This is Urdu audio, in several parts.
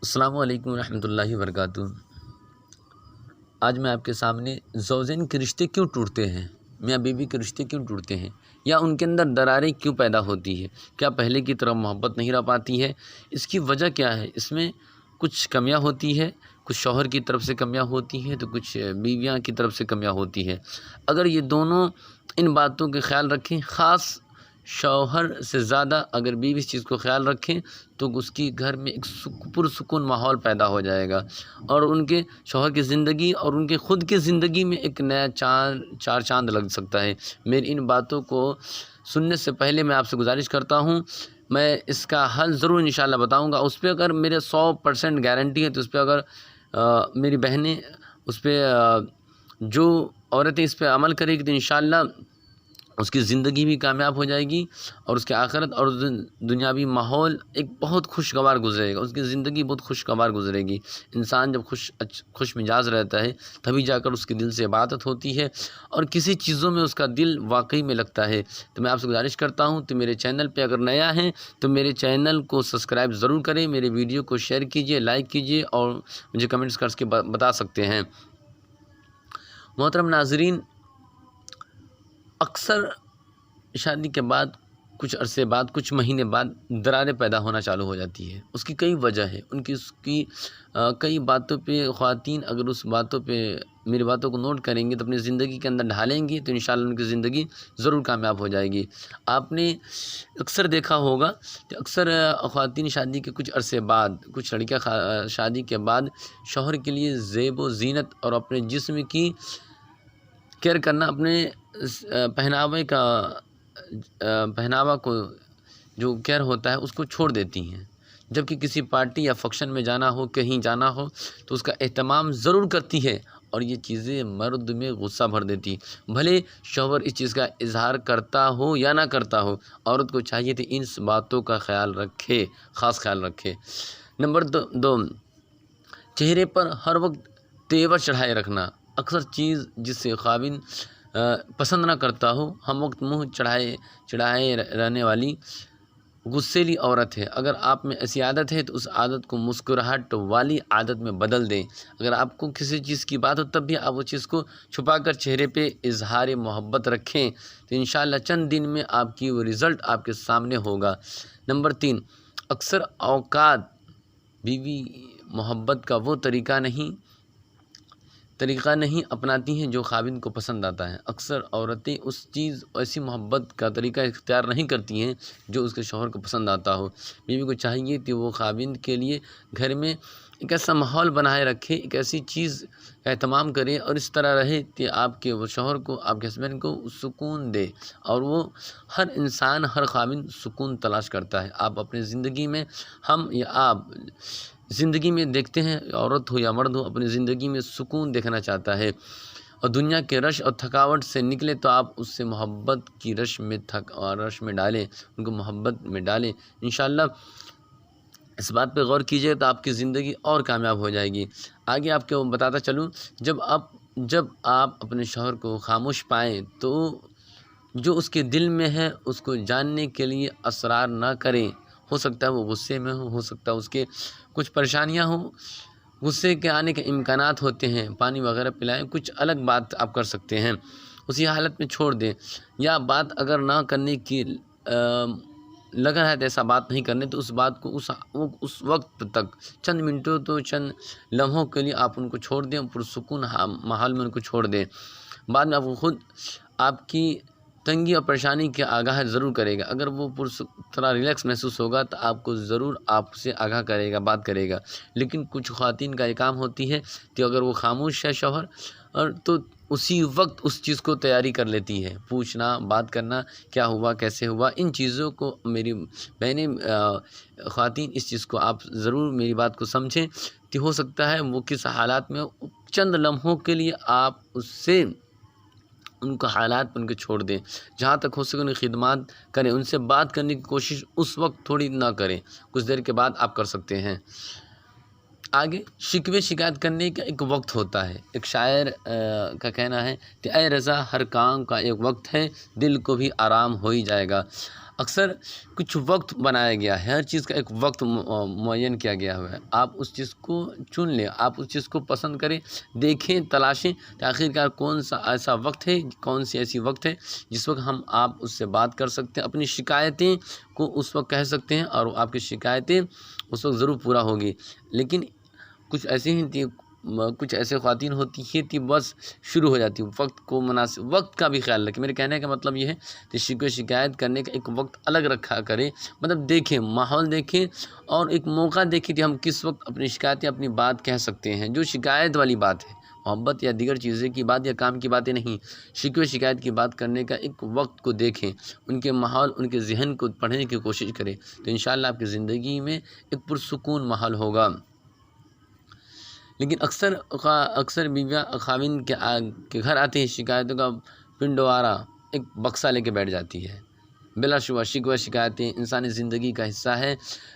السلام علیکم ورحمۃ اللہ وبرکاتہ۔ آج میں آپ کے سامنے زوجین کے رشتے کیوں ٹوٹتے ہیں، میاں بیوی کے رشتے کیوں ٹوٹتے ہیں، یا ان کے اندر دراریں کیوں پیدا ہوتی ہے، کیا پہلے کی طرح محبت نہیں رہ پاتی ہے، اس کی وجہ کیا ہے۔ اس میں کچھ کمیاں ہوتی ہے، کچھ شوہر کی طرف سے کمیاں ہوتی ہیں تو کچھ بیویاں کی طرف سے کمیاں ہوتی ہے۔ اگر یہ دونوں ان باتوں کے خیال رکھیں، خاص شوہر سے زیادہ اگر بیوی اس چیز کو خیال رکھیں تو اس کی گھر میں ایک پرسکون ماحول پیدا ہو جائے گا، اور ان کے شوہر کی زندگی اور ان کے خود کی زندگی میں ایک نیا چار چاند لگ سکتا ہے۔ میری ان باتوں کو سننے سے پہلے میں آپ سے گزارش کرتا ہوں، میں اس کا حل ضرور انشاءاللہ بتاؤں گا۔ اس پہ اگر میرے 100% گارنٹی ہے تو اس پہ اگر میری بہنیں اس پہ جو عورتیں اس پہ عمل کرے گی تو انشاءاللہ اس کی زندگی بھی کامیاب ہو جائے گی، اور اس کے آخرت اور دنیاوی ماحول ایک بہت خوشگوار گزرے گا، اس کی زندگی بہت خوشگوار گزرے گی۔ انسان جب خوش مزاج رہتا ہے تبھی جا کر اس کے دل سے عبادت ہوتی ہے اور کسی چیزوں میں اس کا دل واقعی میں لگتا ہے۔ تو میں آپ سے گزارش کرتا ہوں تو میرے چینل پہ اگر نیا ہیں تو میرے چینل کو سبسکرائب ضرور کریں، میرے ویڈیو کو شیئر کیجیے، لائک کیجیے، اور مجھے کمنٹس کر کے بتا سکتے ہیں۔ محترم ناظرین، اکثر شادی کے بعد کچھ عرصے بعد، کچھ مہینے بعد دراریں پیدا ہونا چالو ہو جاتی ہے۔ اس کی کئی وجہ ہے، اس کی کئی باتوں پہ خواتین اگر اس باتوں پہ میری باتوں کو نوٹ کریں گے تو اپنی زندگی کے اندر ڈھالیں گی تو انشاءاللہ ان کی زندگی ضرور کامیاب ہو جائے گی۔ آپ نے اکثر دیکھا ہوگا کہ اکثر خواتین شادی کے کچھ عرصے بعد، کچھ لڑکیاں شادی کے بعد شوہر کے لیے زیب و زینت اور اپنے جسم کی کیئر کرنا، اپنے پہناوا کو جو کیئر ہوتا ہے اس کو چھوڑ دیتی ہیں، جبکہ کسی پارٹی یا فنکشن میں جانا ہو، کہیں جانا ہو تو اس کا اہتمام ضرور کرتی ہے، اور یہ چیزیں مرد میں غصہ بھر دیتی۔ بھلے شوہر اس چیز کا اظہار کرتا ہو یا نہ کرتا ہو، عورت کو چاہیے کہ ان باتوں کا خیال رکھے، خاص خیال رکھے۔ نمبر دو، چہرے پر ہر وقت تیور چڑھائے رکھنا۔ اکثر چیز جس سے خاوند پسند نہ کرتا ہو، ہم وقت منہ چڑھائے رہنے والی غصیلی عورت ہے۔ اگر آپ میں ایسی عادت ہے تو اس عادت کو مسکراہٹ والی عادت میں بدل دیں۔ اگر آپ کو کسی چیز کی بات ہو تب بھی آپ وہ چیز کو چھپا کر چہرے پہ اظہار محبت رکھیں تو انشاءاللہ چند دن میں آپ کی وہ رزلٹ آپ کے سامنے ہوگا۔ نمبر 3، اکثر اوقات بیوی محبت کا وہ طریقہ نہیں اپناتی ہیں جو خاوند کو پسند آتا ہے۔ اکثر عورتیں ایسی محبت کا طریقہ اختیار نہیں کرتی ہیں جو اس کے شوہر کو پسند آتا ہو۔ بیوی کو چاہیے کہ وہ خاوند کے لیے گھر میں ایک ایسا ماحول بنائے رکھے، ایک ایسی چیز کا اہتمام کرے اور اس طرح رہے کہ آپ کے وہ شوہر کو، آپ کے ہسبینڈ کو سکون دے، اور وہ ہر انسان، ہر خاوند سکون تلاش کرتا ہے۔ آپ اپنی زندگی میں، ہم یا آپ زندگی میں دیکھتے ہیں، عورت ہو یا مرد ہو، اپنی زندگی میں سکون دیکھنا چاہتا ہے، اور دنیا کے رش اور تھکاوٹ سے نکلے تو آپ اس سے محبت کی رش میں ڈالیں، ان کو محبت میں ڈالیں۔ انشاءاللہ اس بات پہ غور کیجیے تو آپ کی زندگی اور کامیاب ہو جائے گی۔ آگے آپ کو بتاتا چلوں، جب آپ اپنے شوہر کو خاموش پائیں تو جو اس کے دل میں ہے اس کو جاننے کے لیے اصرار نہ کریں۔ ہو سکتا ہے وہ غصے میں ہو سکتا ہے اس کے کچھ پریشانیاں ہوں، غصے کے آنے کے امکانات ہوتے ہیں، پانی وغیرہ پلائیں، کچھ الگ بات آپ کر سکتے ہیں، اسی حالت میں چھوڑ دیں، یا بات اگر نہ کرنے کی لگا ہے تو ایسا بات نہیں کرنے تو اس بات کو اس وقت تک، چند منٹوں تو چند لمحوں کے لیے آپ ان کو چھوڑ دیں، پرسکون ماحول میں ان کو چھوڑ دیں۔ بعد میں آپ کو خود آپ کی تنگی اور پریشانی کے آگاہ ضرور کرے گا۔ اگر وہ تھوڑا ریلیکس محسوس ہوگا تو آپ کو ضرور آپ سے آگاہ کرے گا، بات کرے گا۔ لیکن کچھ خواتین کا یہ کام ہوتی ہے کہ اگر وہ خاموش ہے شوہر، اور تو اسی وقت اس چیز کو تیاری کر لیتی ہے، پوچھنا، بات کرنا، کیا ہوا، کیسے ہوا، ان چیزوں کو میری بہنیں خواتین اس چیز کو آپ ضرور میری بات کو سمجھیں کہ ہو سکتا ہے وہ کس حالات میں، چند لمحوں کے لیے آپ اس سے ان کو حالات پر ان کے چھوڑ دیں، جہاں تک ہو سکے ان کی خدمات کریں، ان سے بات کرنے کی کوشش اس وقت تھوڑی نہ کریں، کچھ دیر کے بعد آپ کر سکتے ہیں۔ آگے شکوے شکایت کرنے کا ایک وقت ہوتا ہے۔ ایک شاعر کا کہنا ہے کہ اے رضا ہر کام کا ایک وقت ہے، دل کو بھی آرام ہو ہی جائے گا۔ اکثر کچھ وقت بنایا گیا ہے، ہر چیز کا ایک وقت معین کیا گیا ہوا ہے، آپ اس چیز کو چن لیں، آپ اس چیز کو پسند کریں، دیکھیں، تلاشیں کہ آخرکار کون سا ایسا وقت ہے، کون سی ایسی وقت ہے جس وقت آپ اس سے بات کر سکتے ہیں، اپنی شکایتیں کو اس وقت کہہ سکتے ہیں اور آپ کی شکایتیں اس وقت ضرور پورا ہوگی۔ لیکن کچھ ایسے خواتین ہوتی ہیں کہ بس شروع ہو جاتی ہے، وقت کو مناسب وقت کا بھی خیال رکھیں۔ میرے کہنے کا مطلب یہ ہے کہ شکایت کرنے کا ایک وقت الگ رکھا کریں، مطلب دیکھیں، ماحول دیکھیں اور ایک موقع دیکھیں کہ ہم کس وقت اپنی شکایتیں، اپنی بات کہہ سکتے ہیں، جو شکایت والی بات ہے، محبت یا دیگر چیزیں کی بات یا کام کی باتیں نہیں، شکایت کی بات کرنے کا ایک وقت کو دیکھیں، ان کے ماحول، ان کے ذہن کو پڑھنے کی کوشش کریں، تو انشاءاللہ آپ کی زندگی میں ایک پرسکون ماحول ہوگا۔ لیکن اکثر بیویاں خاوند کے گھر آتے ہیں، شکایتوں کا پنڈوارا ایک بکسہ لے کے بیٹھ جاتی ہے۔ بلا شبہ شکایتیں انسانی زندگی کا حصہ ہے،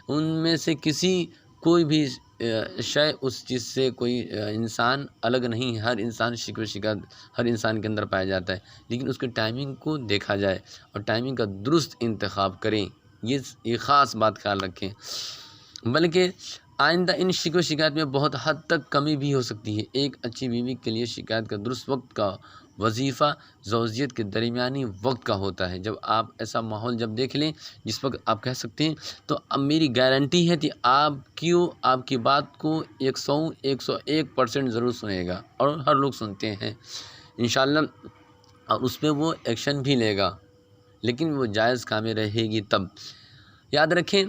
ان میں سے کوئی بھی شے اس چیز سے کوئی انسان الگ نہیں ہے، ہر انسان شکایت ہر انسان کے اندر پایا جاتا ہے، لیکن اس کے ٹائمنگ کو دیکھا جائے اور ٹائمنگ کا درست انتخاب کریں، یہ خاص بات خیال رکھیں۔ بلکہ آئندہ ان شکایت میں بہت حد تک کمی بھی ہو سکتی ہے۔ ایک اچھی بیوی کے لیے شکایت کا درست وقت کا وظیفہ زوجیت کے درمیانی وقت کا ہوتا ہے۔ جب آپ ایسا ماحول جب دیکھ لیں جس وقت آپ کہہ سکتے ہیں، تو اب میری گارنٹی ہے کہ آپ کی بات کو 101% ضرور سنے گا، اور ہر لوگ سنتے ہیں انشاءاللہ، اور اس پہ وہ ایکشن بھی لے گا، لیکن وہ جائز کامیں رہے گی تب۔ یاد رکھیں،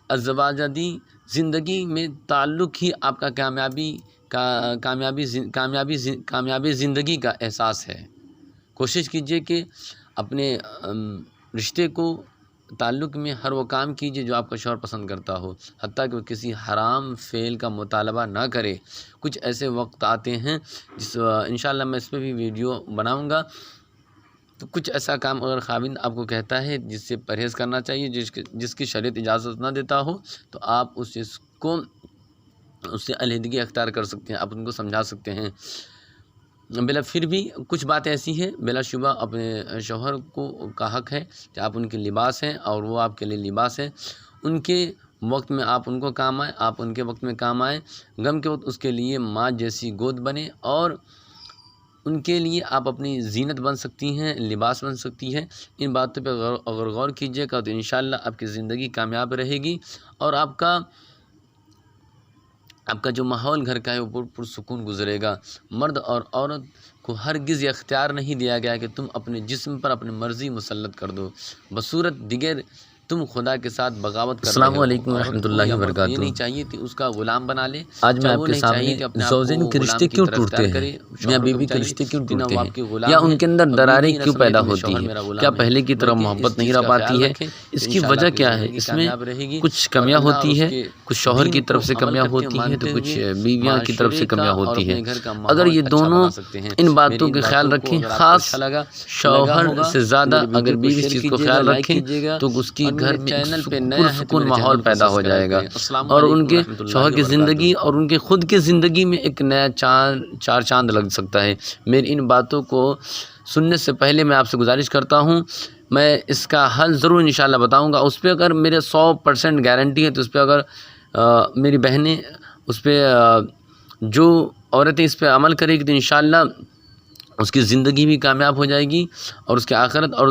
ازدواجی زندگی میں تعلق ہی آپ کا کامیابی زندگی کا احساس ہے۔ کوشش کیجئے کہ اپنے رشتے کو، تعلق میں ہر وہ کام کیجئے جو آپ کا شوہر پسند کرتا ہو، حتیٰ کہ وہ کسی حرام فعل کا مطالبہ نہ کرے۔ کچھ ایسے وقت آتے ہیں انشاءاللہ میں اس پہ بھی ویڈیو بناؤں گا، تو کچھ ایسا کام اگر خاوند آپ کو کہتا ہے جس سے پرہیز کرنا چاہیے، جس کی شریعت اجازت نہ دیتا ہو، تو آپ اس سے علیحدگی اختیار کر سکتے ہیں، آپ ان کو سمجھا سکتے ہیں۔ پھر بھی کچھ بات ایسی ہے، بلا شبہ اپنے شوہر کا حق ہے کہ آپ ان کے لباس ہیں اور وہ آپ کے لیے لباس ہیں، ان کے وقت میں آپ ان کو کام آئیں، آپ ان کے وقت میں کام آئیں، غم کے وقت اس کے لیے ماں جیسی گود بنیں، اور ان کے لیے آپ اپنی زینت بن سکتی ہیں، لباس بن سکتی ہے۔ ان باتوں پہ اگر غور کیجیے گا تو انشاءاللہ آپ کی زندگی کامیاب رہے گی، اور آپ کا جو ماحول گھر کا ہے وہ پرسکون گزرے گا۔ مرد اور عورت کو ہرگز یہ اختیار نہیں دیا گیا کہ تم اپنے جسم پر اپنی مرضی مسلط کر دو، بصورت دیگر تم خدا کے ساتھ بغاوت کر رہے ہو۔ السلام علیکم ورحمۃ اللہ وبرکاتہ۔ یہ نہیں چاہیے کہ اس کا غلام بنا لے۔ آج میں آپ کے سامنے زوجین کے رشتے کیوں ٹوٹتے ہیں، میاں بیوی کے رشتے کیوں ٹوٹتے ہیں، یا ان کے اندر دراریں کیوں پیدا ہوتی ہیں، کیا پہلے کی طرح محبت نہیں رہ پاتی ہے، اس کی وجہ کیا ہے؟ اس میں کچھ کمیاں ہوتی ہے، کچھ شوہر کی طرف سے کمیاں ہوتی ہیں تو کچھ بیویاں کی طرف سے کمیاں ہوتی ہیں۔ اگر یہ دونوں ان باتوں کا خیال رکھیں، خاص شوہر سے زیادہ اگر بیوی اس چیز کو خیال رکھیں، تو اس کی گھر میں پرسکون ماحول پیدا ہو جائے گا، اور ان کے شوہر کی زندگی اور ان کے خود کی زندگی میں ایک نیا چار چاند لگ سکتا ہے۔ میری ان باتوں کو سننے سے پہلے میں آپ سے گزارش کرتا ہوں، میں اس کا حل ضرور انشاءاللہ بتاؤں گا، اس پہ اگر میرے 100% گارنٹی ہے، تو اس پہ اگر میری بہنیں اس پہ جو عورتیں اس پہ عمل کرے گی تو انشاءاللہ اس کی زندگی بھی کامیاب ہو جائے گی، اور اس کے آخرت اور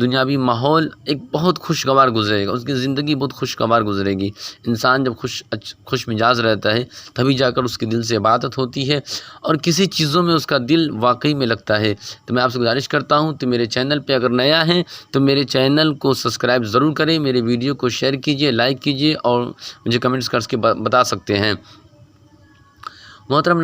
دنیاوی ماحول ایک بہت خوشگوار گزرے گا، اس کی زندگی بہت خوشگوار گزرے گی۔ انسان جب خوش مزاج رہتا ہے تبھی جا کر اس کے دل سے عبادت ہوتی ہے، اور کسی چیزوں میں اس کا دل واقعی میں لگتا ہے۔ تو میں آپ سے گزارش کرتا ہوں، تو میرے چینل پہ اگر نیا ہیں تو میرے چینل کو سبسکرائب ضرور کریں، میرے ویڈیو کو شیئر کیجئے، لائک کیجئے، اور مجھے کمنٹس کر کے بتا سکتے ہیں۔ محترم